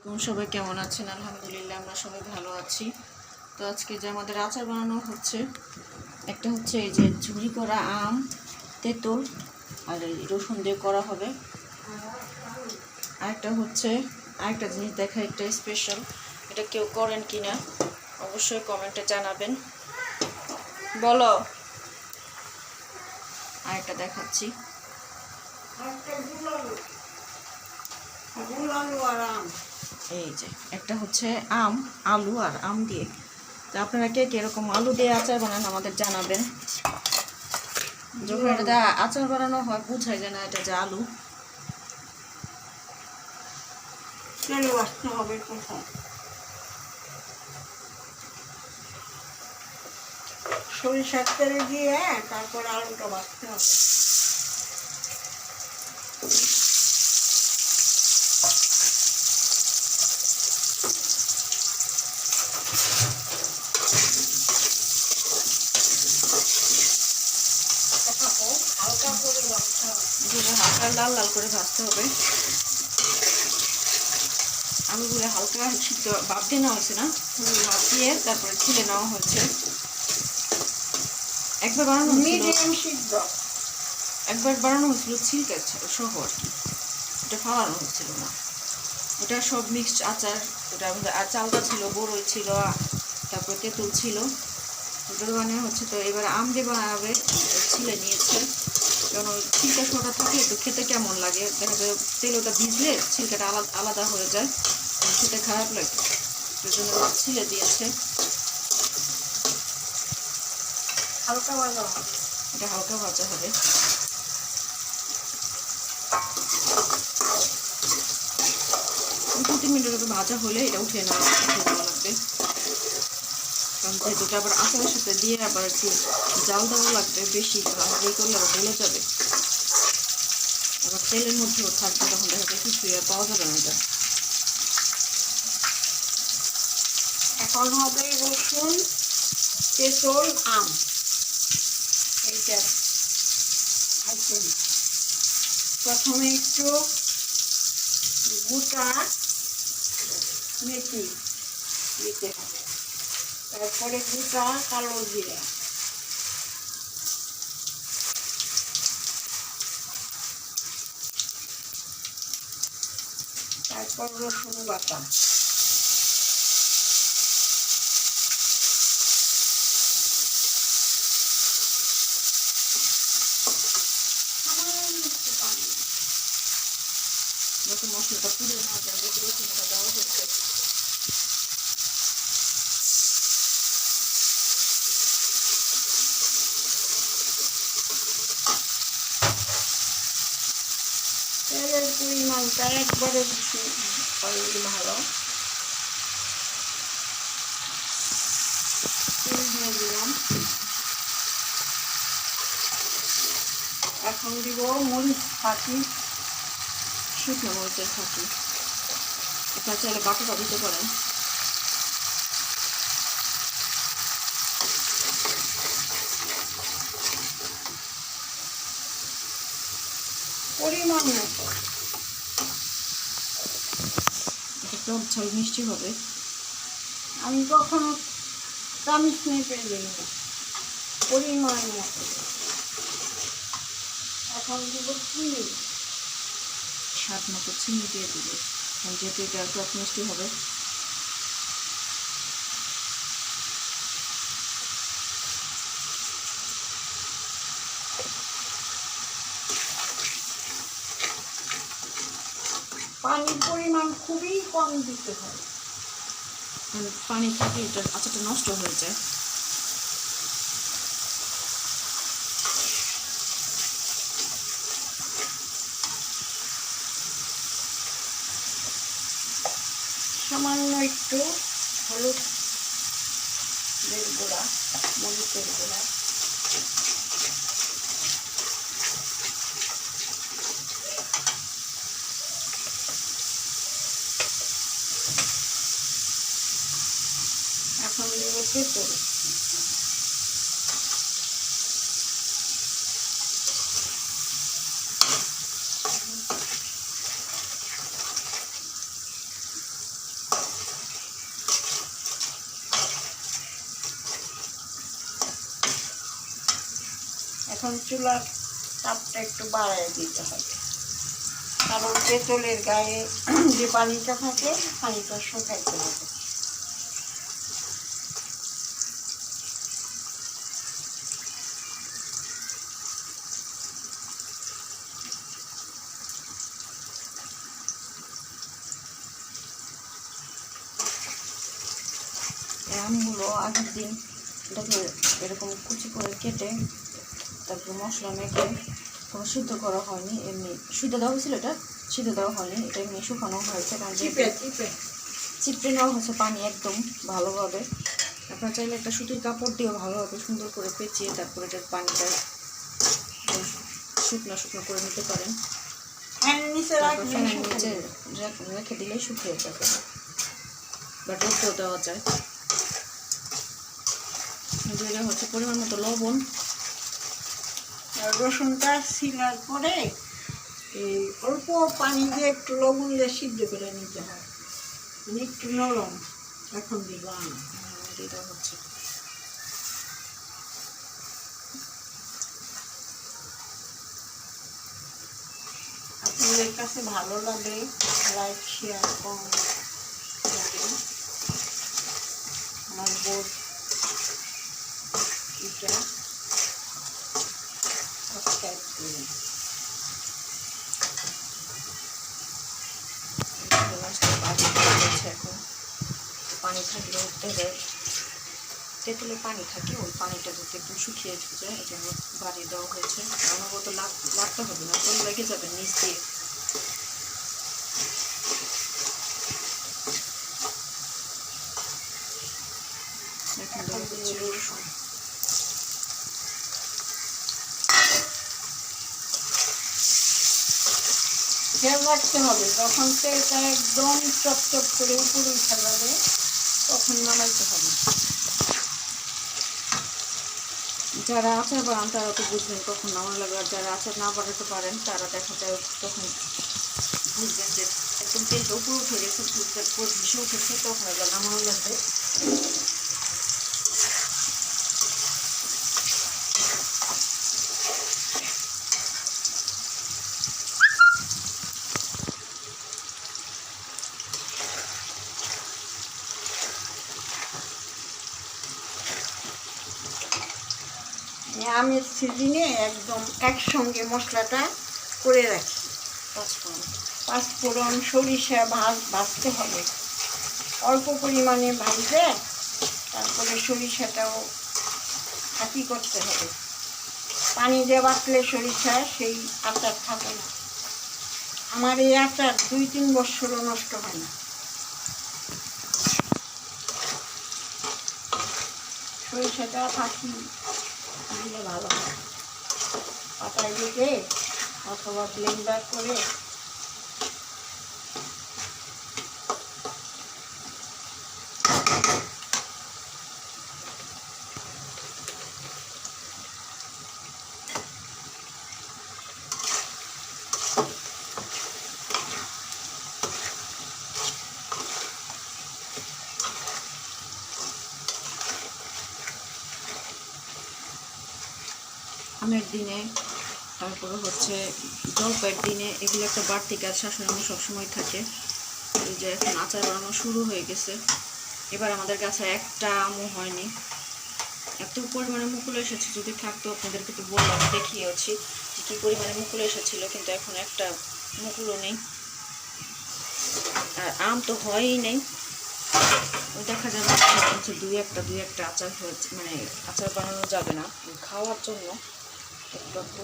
সবাই কেমন আছেন? আলহামদুলিল্লাহ আমরা সবাই ভালো আছি। তো আজকে যে আমাদের আচার বানানো হচ্ছে, একটা হচ্ছে এই যে ঝুরি করা আম, তেঁতুল আর এই রসুন দিয়ে করা হবে। আরেকটা হচ্ছে আরেকটা জিনিস দেখা, একটা স্পেশাল, এটা কেউ করেন কি না অবশ্যই কমেন্টে জানাবেন। বলো। আরেকটা দেখাচ্ছি, এই যে একটা হচ্ছে আম, আলু আর আম দিয়ে। তো আপনারা কে এরকম আলু দিয়ে আচার বানান আমাদের জানাবেন। যখন এটা আচার বানানো হয় বোঝাই যায় না এটা যে আলু। তেলে বাছতে হবে প্রথম, সরিষার তেলে দিয়ে তারপর আলুটা বাছতে হবে। হালকা করে বাছতে হবে, হালকা লাল লাল করে ভাজতে হবে। আলুগুলো হালকা সিদ্ধ ভাপ দিয়ে নেওয়া হয়েছে না, ভাপ দিয়ে তারপরে ছিলে নেওয়া হয়েছে। একবার বানানো মিডিয়াম সিদ্ধ, একবার বানানো হয়েছিল ছিলকা সহ আর কি, এটা ফালানো হচ্ছিল না। এটা সব মিক্সড আচার। ওটা আর চালটা ছিল, বড়ই ছিল, তারপর তেঁতুল ছিল, ওটা বানিয়ে হচ্ছে। তো এবার আম দিয়ে বানাবে, ছিলে নিয়েছে। কারণ ওই ছিলকা শোটা থাকলে একটু খেতে কেমন লাগে, দেখা যায় তেল ওটা ভিজলে ছিলকাটা আলাদা হয়ে যায়, খেতে খারাপ লাগে। ওই জন্য ছিলে দিয়েছে। হালকা ভাজা হবে, এটা হালকা ভাজা হবে। 2-3 মিনিট ভাজা হলে এটা উঠে নেওয়া লাগবে। কারণ যেহেতু আবার আচারের সাথে দিয়ে আবার একটু জাল দেওয়া লাগবে, বেশি ভাজি করলে আবার গলে যাবে, আবার তেলের মধ্যেও থাকবে, তখন দেখা যায় কিছুই আর পাওয়া যাবে না। এটা এখন হবে রসুন, তেঁতুল, আম, এইটা আইটেম। প্রথমে একটু গোটা মেথি দিতে হবে, তারপরে গোটা কালো জিরা, তারপর রসুন বাটা, যত মশলাটা পুড়ে না যায়, বেশি রসুনটা দেওয়া হচ্ছে। তেলের পরিমাণটা একবারে বেশি ভালো। তেল দিয়ে দিলাম, এখন দিব মরিচ ফাঁকি, শুকনো মরিচের ফাঁকি। আপনারা চাইলে বাটাটা দিতে পারেন। পরিমাণ মতো। এটা ঝাল মিষ্টি হবে। আমি কখনো চামচ মেপে দিই না, পরিমাণ মতো। এখন দিব চিনি, স্বাদ মতো চিনি দিয়ে দিবে, যেহেতু এটা টক মিষ্টি হবে। পানির পরিমাণ খুবই কম দিতে হয়, পানি থাকলে এটা আচারটা নষ্ট হয়ে যায়। সামান্য একটু হলুদ গুঁড়া, মরিচের গুঁড়া, এখন দিব তেঁতুল, এখন চুলার তাপটা একটু বাড়ায় দিতে হবে, কারণ পেতলের গায়ে যে পানিটা থাকে পানিটা শুকাইতে হবে। আমগুলো আগের দিন এটাকে এরকম কুচি করে কেটে তারপরে মশলা মেখে কোনো সিদ্ধ করা হয়নি, এমনি সিদ্ধ দেওয়া হয়েছিল, এটা সিদ্ধ দেওয়া হয়নি, এটা এমনি শুকানো হয়েছে, কারণ চিপড়ে নেওয়া হয়েছে পানি একদম ভালোভাবে। আপনারা চাইলে একটা সুতির কাপড় দিয়েও ভালোভাবে সুন্দর করে পেঁচিয়ে তারপরে এটার পানিটা শুকনো শুকনো করে নিতে পারেন। তারপর ফ্যানের নিচে রেখে দিলেই শুকিয়ে যাবে, বা রোদও দেওয়া যায়। এটা হচ্ছে পরিমাণ মতো লবণ। রসুনটা ছিলার পরে এই অল্প পানি দিয়ে একটু লবণ দিয়ে সিদ্ধ করে নিতে হয়, মানে একটু নরম। এখন দিব এটা হচ্ছে আপনাদের কাছে ভালো লাগে লাইক শেয়ার করুন, আমার বোর্ড এটা সাবস্ক্রাইব করুন। এখন পানি থাকলে তেঁতুলে পানি থাকে, ওই পানিটা যাতে একটু শুকিয়ে যায় এই জন্য বাড়িয়ে দেওয়া হয়েছে। অনবরত লাগতে হবে না, তো লেগে যাবে নিচ দিয়ে। রসুন খেয়াল রাখতে হবে, যখন তেলটা একদম চপচপ করে উপরে উঠে যাবে তখন নামাইতে হবে। যারা আচার বানান তারা তো বুঝবেন কখন নামানো লাগবে, আর যারা আচার না বানাতে পারেন তারা দেখা যায় তখন বুঝবেন যে একদম তেলটা উপরে উঠে গেছে, ভেসে উঠেছে, তখন এবার নামানো লাগবে। আমের সিজনে একদম একসঙ্গে মশলাটা করে রাখি। পাঁচফোড়ন, সরিষা ভাজতে হবে, অল্প পরিমাণে ভাজবে, তারপরে সরিষাটাও ফাঁকি করতে হবে। পানি দিয়ে বাটলে সরিষা সেই আচার থাকে না। আমার এই আচার 2-3 বছরও নষ্ট হয় না। সরিষাটা ফাঁকি দিলে ভালো হয়, পাতায় দিতে অথবা ব্লেন্ডার করে। আমের দিনে, তারপরে হচ্ছে জলপাইয়ের দিনে এগুলো একটা বাড়তি কাজ শাশুড়ি সবসময় থাকে। এই যে এখন আচার বানানো শুরু হয়ে গেছে। এবার আমাদের কাছে একটা আমও হয়নি, এত পরিমাণে মুকুল এসেছে। যদি থাকতো আপনাদেরকে তো বললাম, দেখিয়েছি যে কী পরিমাণে মুকুল এসেছিল, কিন্তু এখন একটা মুকুলও নেই। আর আম তো হয়ই নেই, ওই দেখা যাবে হচ্ছে দুই একটা আচার হয়েছে, মানে আচার বানানো যাবে না, খাওয়ার জন্য একটু।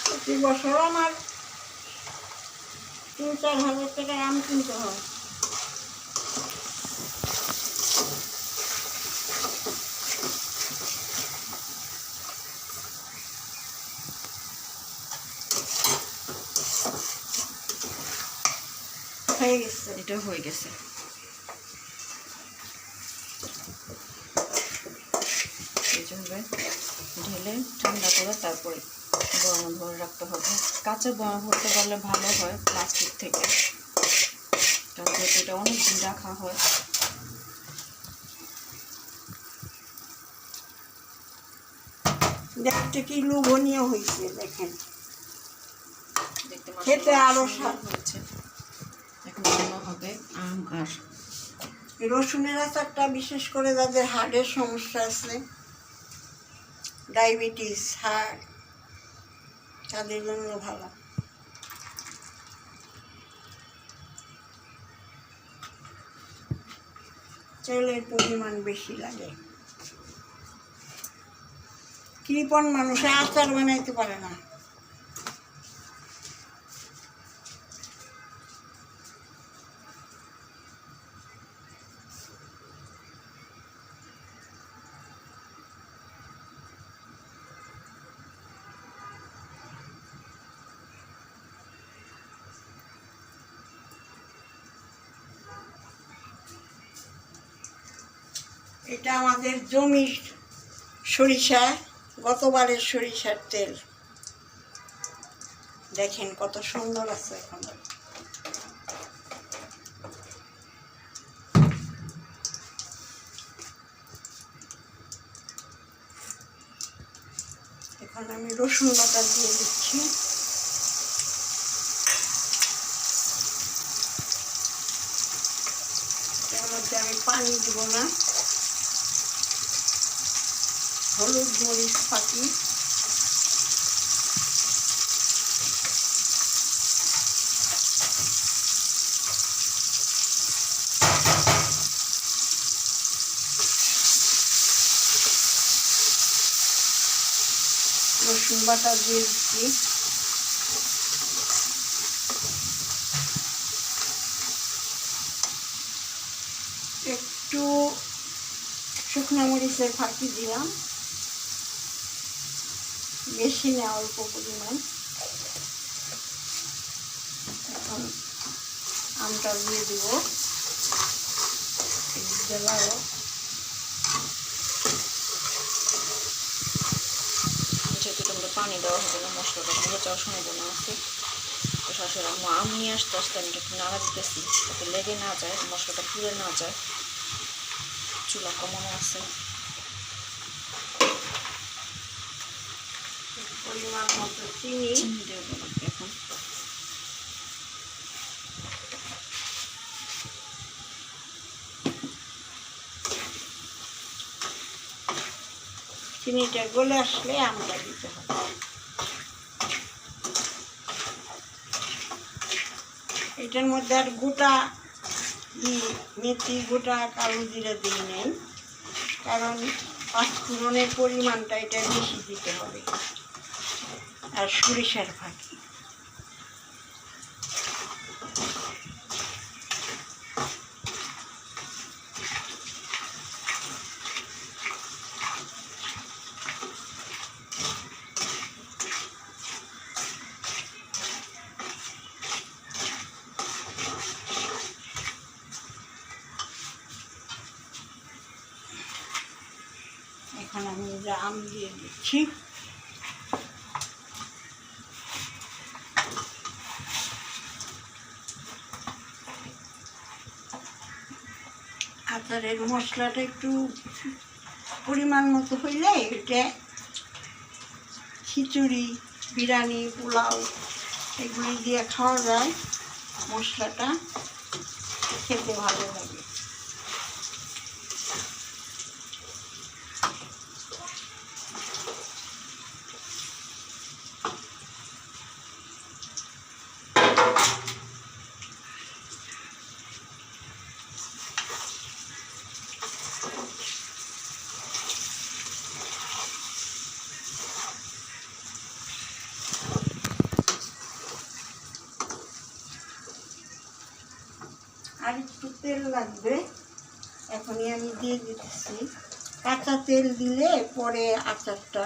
প্রতি বছর আমার 3-4 হাজার টাকার আম কিনতে হয়। হয়ে গেছে, এটা হয়ে গেছে। এইভাবে ঢেলে ঠান্ডা করে তারপরে বয়ামে ভরে রাখতে হবে। কাঁচা বয়াম ভরতে পারলে ভালো হয় প্লাস্টিক থেকে, কারণ যেহেতু এটা অনেকদিন রাখা হয়। দেখতে কি লোভনীয় হয়েছে দেখেন, দেখতে খেতে মাশাআল্লাহ আরো সুন্দর স্বাদ। হয়েছে। এখন রান্না হবে আম আর এই রসুনের আচারটা বিশেষ করে যাদের হার্টের সমস্যা আছে, ডায়াবেটিস, হার্ট, তাদের জন্য ভালো। তেলের পরিমাণ বেশি লাগে। কৃপণ মানুষে আচার বানাইতে পারে না। এটা আমাদের জমির সরিষা, গতবারের সরিষার তেল। দেখেন কত সুন্দর আছে এখন। এখন আমি রসুন বাটা দিয়ে দিচ্ছি। এর মধ্যে আমি পানি দিব না, হলুদ মরিচ ফাঁকি, রসুন বাটা দিয়ে দিচ্ছি। একটু শুকনো মরিচের ফাঁকি দিলাম, বেশি না, অল্প পরিমাণ। এখন আমটা দিয়ে দিব, দেওয়াও যেহেতু তোমরা পানি দেওয়া হবে না, মশলাটা ভেজে যাওয়ার সম্ভাবনা আছে। তো শাশুড়ি আম্মু আম নিয়ে আসতে আসতে আমি একটু নাড়া দিতেছি, যাতে লেগে না যায়, মশলাটা পুড়ে না যায়। চুলা কমানো আছে। পরিমাণ মতো চিনি, চিনি দেবো লাগবে এখন। চিনিটা গলে আসলে আমটা দিতে হবে। এটার মধ্যে আর গোটা মেথি, গোটা কালো জিরা দিই নেই, কারণ পাঁচফোড়নের পরিমাণটা এটা বেশি দিতে হবে, আর সরিষার ফাঁকি। এখন আমি আম দিয়ে দিচ্ছি। আচারের মশলাটা একটু পরিমাণ মতো হইলে এটা খিচুড়ি, বিরিয়ানি, পোলাও এগুলি দিয়ে খাওয়া যায়। মশলাটা খেতে ভালো লাগে। আর একটু তেল লাগবে, এখনই আমি দিয়ে দিচ্ছি। কাঁচা তেল দিলে পরে আচারটা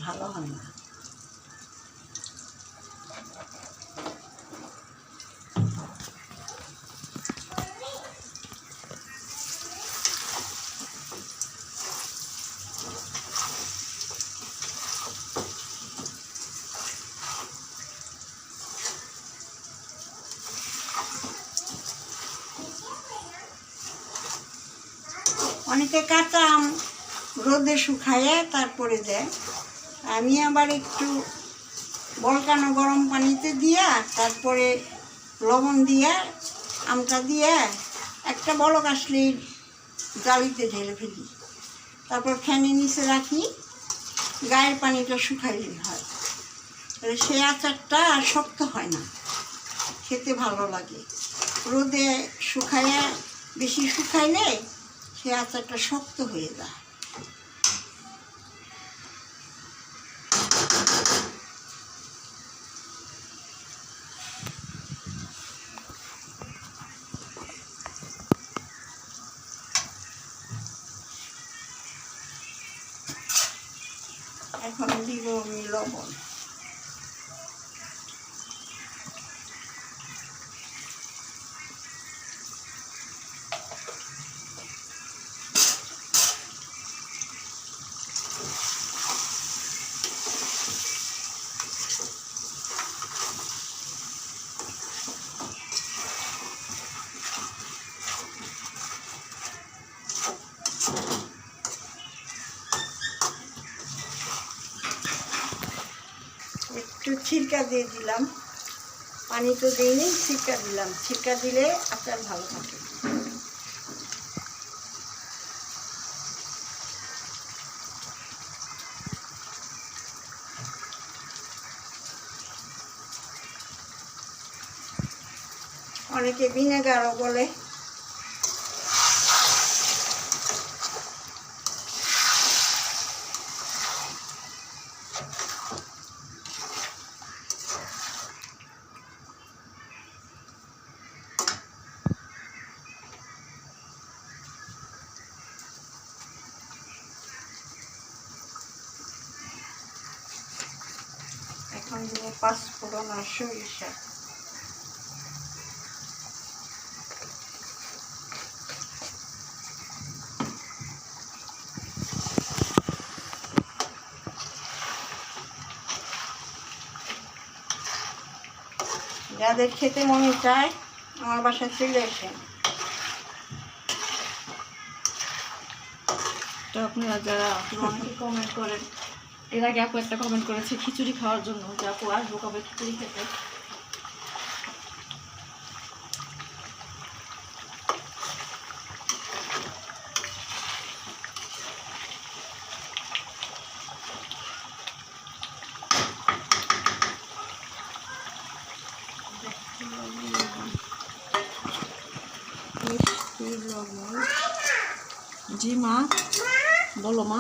ভালো হয় না। অনেকে কাঁচা আম রোদে শুকাইয়ে তারপরে দেয়। আমি আবার একটু বলকানো গরম পানিতে দিয়া তারপরে লবণ দিয়া আমটা দিয়ে একটা বলক আসলেই জালিতে ঢেলে ফেলি, তারপর ফ্যানের নিচে রাখি, গায়ের পানিটা শুকাইলেই হয়। তাহলে সেই আচারটা আর শক্ত হয় না, খেতে ভালো লাগে। রোদে শুকাইয়া বেশি শুকাইলে সেই আচারটা শক্ত হয়ে যায়। এখন দিব আমি লবণ। একটু ছিরকা দিয়ে দিলাম, পানি তো দিইনি, ছিরকা দিলাম। ছিরকা দিলে আচার ভালো থাকে। অনেকে ভিনেগারও বলে। এখন দিব পাঁচফোড়ন আর সরিষা। যাদের খেতে মনে চায় আমার বাসায় চলে আসেন। তো আপনারা যারা অনেকে কমেন্ট করেন, এর আগে আপু একটা কমেন্ট করেছে খিচুড়ি খাওয়ার জন্য, যে আপু আসবো কবে খিচুড়ি খেতে। জি মা, বলো মা।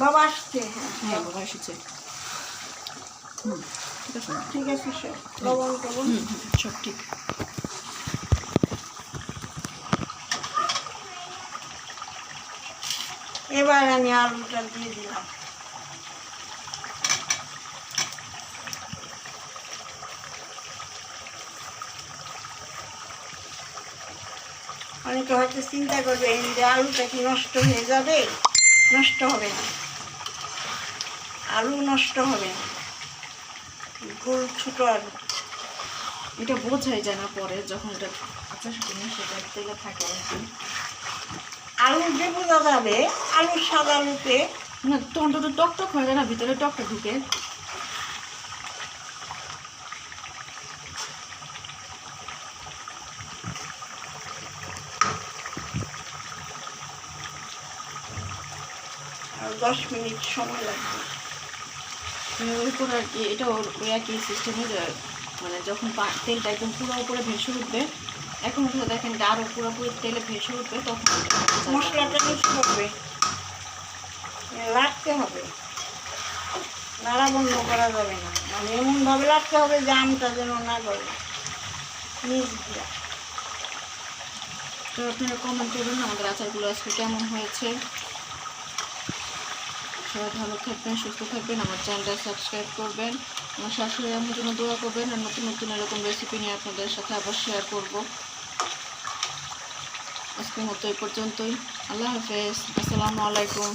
বাবা আসছে। হ্যাঁ বাবা এসেছে। ঠিক আছে ঠিক আছে, সব লবণ টবণ সব ঠিক। এবার আমি আলুটা দিয়ে দিলাম। অনেকে হয়তো চিন্তা করবে যে আলুটা কি নষ্ট হয়ে যাবে। নষ্ট হবে না, আলু নষ্ট হবে না। গোল ছোটো আলু, এটা বোঝাই যায় না পরে যখন এটা আচার সাথে সেটা তেলে থাকে আর কি। আলু যে বোঝা যাবে, আলুর স্বাদ আলুতে। না তখন তো টক টক হয়ে যায় না, ভিতরে টকটা ঢুকে। আর 10 মিনিট সময় লাগবে। এরপর আর কি এটা ওই একই সিস্টেমে, মানে যখন তেলটা একদম পুরো উপরে ভেসে উঠবে, এখন তো দেখেন এটা আরও পুরোপুরি তেলে ভেসে উঠবে, তখন মশলাটা মিক্স করবে, লাগতে হবে, নাড়া বন্ধ করা যাবে না। মানে এমনভাবে লাগতে হবে যে আমটা যেন না গলে নিচ দিয়া। তো আপনারা কমেন্ট করবেন আমাদের আচারগুলো আজকে কেমন হয়েছে। সবাই ভালো থাকবেন, সুস্থ থাকবেন, আমার চ্যানেলটা সাবস্ক্রাইব করবেন, আমার শাশুড়ি আমার জন্য দোয়া করবেন, আর নতুন নতুন এরকম রেসিপি নিয়ে আপনাদের সাথে আবার শেয়ার করব। আজকের মতো এই পর্যন্তই। আল্লাহ হাফেজ, আসসালামু আলাইকুম।